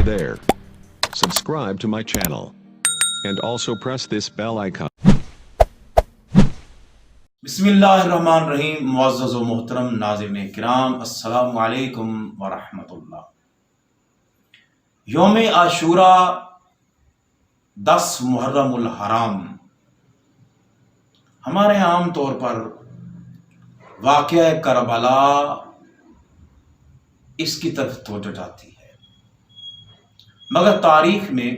there. Subscribe to my channel. And also press this bell icon. बिस्मिल्लाहिर्रहमानिर्रहीम। मुअज़्ज़ज़ व मोहतरम नाज़रीन किराम, अस्सलामु अलैकुम व रहमतुल्लाह। यौम आशूरा 10 मुहर्रमुल हराम हमारे आम तौर पर वाक़या करबला इसकी तरफ तवज्जो जाती है, मगर तारीख में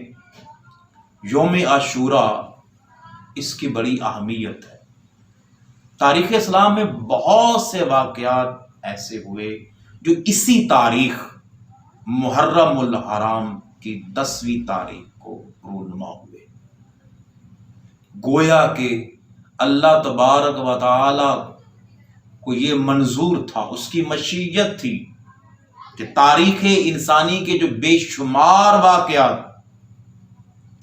यौम आशूरा इसकी बड़ी अहमियत है। तारीख़ इस्लाम में बहुत से वाक़यात ऐसे हुए जो इसी तारीख मुहर्रमुल हराम की 10वीं तारीख को रूनुमा हुए। गोया कि अल्लाह तबारक व तआला को ये मंजूर था, उसकी मशीयत थी कि तारीख़ इंसानी के जो बेशुमार वाक़यात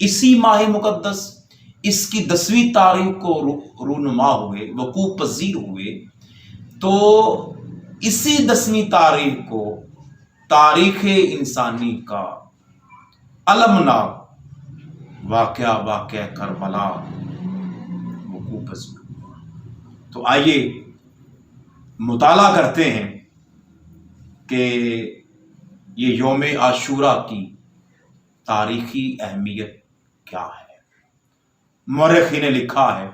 इसी माह मुक़द्दस इसकी 10वीं तारीख को रूनुमा हुए, वकूअ पज़ीर हुए, तो इसी 10वीं तारीख को तारीख़ इंसानी का अलमनाक वाक़या करबला वकूअ पज़ीर हुआ। तो आइए मुताला करते हैं कि ये यौम आशूरा की तारीख़ी अहमियत क्या है। मुअर्रिख़ीन ने लिखा है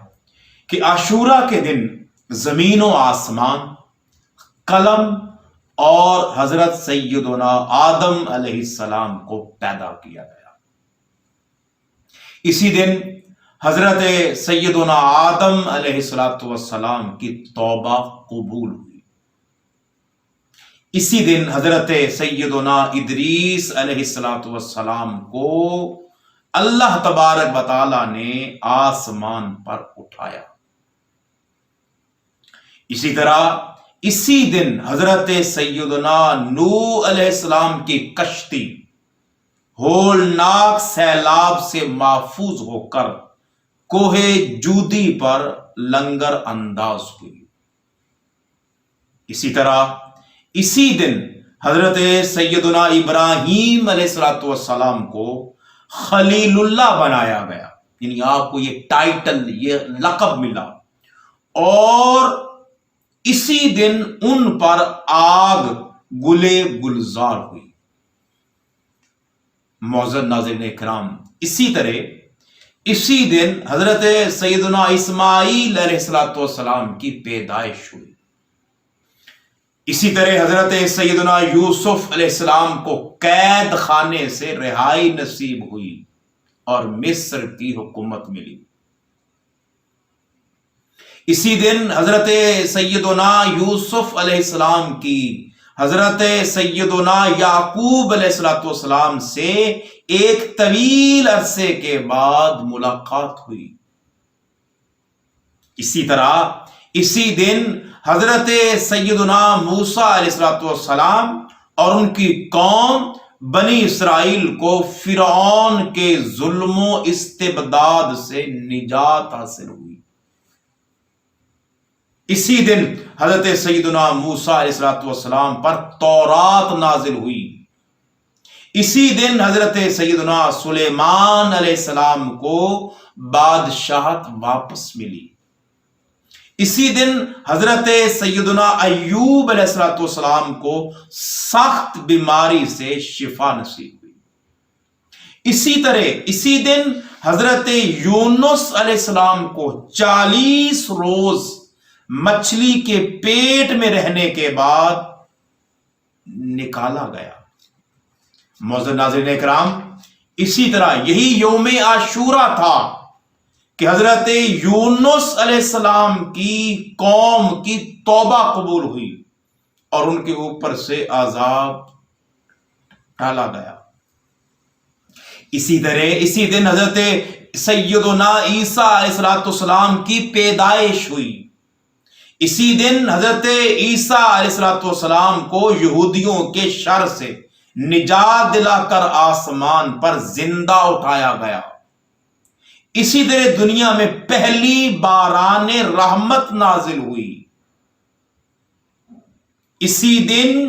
कि आशूरा के दिन ज़मीन व आसमान, कलम और हज़रत सैयदना आदम अलैहिस्सलाम को पैदा किया गया। इसी दिन हज़रत सैयदना आदम अलैहिस्सलाम की तौबा कबूल हुई। इसी दिन हज़रत सैयदना इदरीस अलैहिस्सलाम को अल्लाह तबारक व तआला ने आसमान पर उठाया। इसी तरह इसी दिन हजरत सैयदना नूह अलैहिस्सलाम की कश्ती होलनाक सैलाब से महफूज होकर कोहे जूदी पर लंगर अंदाज हुई। इसी तरह इसी दिन हजरत सैयदना इब्राहीम अलैहिस्सलाम को खलीलुल्लाह बनाया गया, यानी आपको ये टाइटल, ये लक़ब मिला। और इसी दिन उन पर आग गुले गुलजार हुई। मौजूद नाज़रीन इकराम, इसी तरह इसी दिन हजरत सैयदना इस्माईल अलैहिस्सलाम की पैदाइश हुई। इसी तरह हजरत सैयदना यूसुफ अलैहिस्सलाम को कैद खाने से रिहाई नसीब हुई और मिस्र की हुकूमत मिली। इसी दिन हजरत सैयदना यूसुफ अलैहिस्सलाम की हजरत सैयदना याकूब अलैहिस्सलाम से एक तवील अरसे के बाद मुलाकात हुई। इसी तरह इसी दिन हजरत सैयदना मूसा अलैहिस्सलाम और उनकी कौम बनी इसराइल को फिरौन के जुल्मो इस्तिबदाद से निजात हासिल हुई। इसी दिन हजरत सैयदना मूसा अलैहिस्सलाम पर तौरात नाजिल हुई। इसी दिन हजरत सैयदना सुलेमान अलैहिस्सलाम को बादशाहत वापस मिली। इसी दिन हजरत सैयदना अय्यूब अलैहिस्सलाम को सख्त बीमारी से शिफा नसीब हुई। इसी तरह इसी दिन हजरत यूनुस अलैहिस्सलाम को 40 रोज मछली के पेट में रहने के बाद निकाला गया। मौजूद नाज़रीन इकराम, इसी तरह यही यौम आशूरा था कि हजरत यूनुस अलैहिस्सलाम की कौम की तौबा कबूल हुई और उनके ऊपर से अजाब टाला गया। इसी तरह इसी दिन हजरत सैयदना ईसा अलैहिस्सलाम की पैदाइश हुई। इसी दिन हजरत ईसा अलैहिस्सलाम को यहूदियों के शर से निजात दिलाकर आसमान पर जिंदा उठाया गया। इसी तरह दुनिया में पहली बाराने रहमत नाजिल हुई। इसी दिन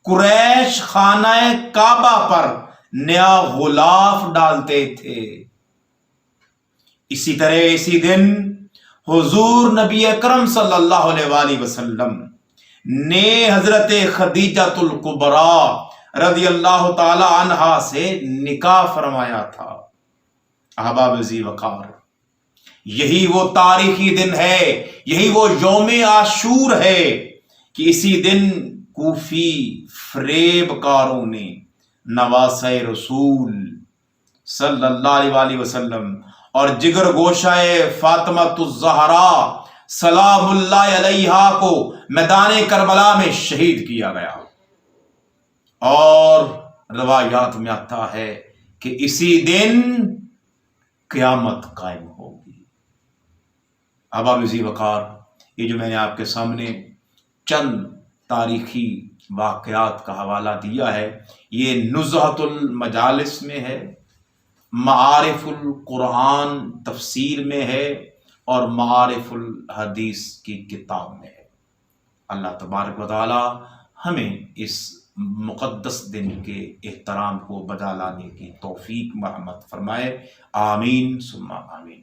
कुरैश खाना काबा पर نیا غلاف ڈالتے تھے۔ اسی طرح اسی دن حضور نبی اکرم صلی اللہ علیہ وآلہ وسلم نے حضرت خدیجۃ الکبریٰ رضی اللہ تعالی عنہا سے نکاح فرمایا تھا۔ احباب ذی وقار، یہی وہ تاریخی دن ہے، یہی وہ یوم عاشور ہے کہ اسی دن کوفی فریب کاروں نے نواسۂ رسول صلی اللہ علیہ وآلہ وسلم اور جگر گوشہ فاطمۃ الزہراء سلام اللہ علیہا کو میدان کربلا میں شہید کیا گیا، اور روایات میں آتا ہے کہ اسی دن قیامت قائم ہوگی۔ احباب ذی وقار، یہ جو میں نے آپ کے سامنے چند تاریخی واقعات کا حوالہ دیا ہے، یہ نزہۃ المجالس میں ہے، معارف القرآن تفسیر میں ہے، اور معارف الحدیث کی کتاب میں ہے۔ اللہ تبارک و تعالی ہمیں اس مقدس دن کے احترام کو بجا لانے کی توفیق مرحمت فرمائے، آمین ثم آمین۔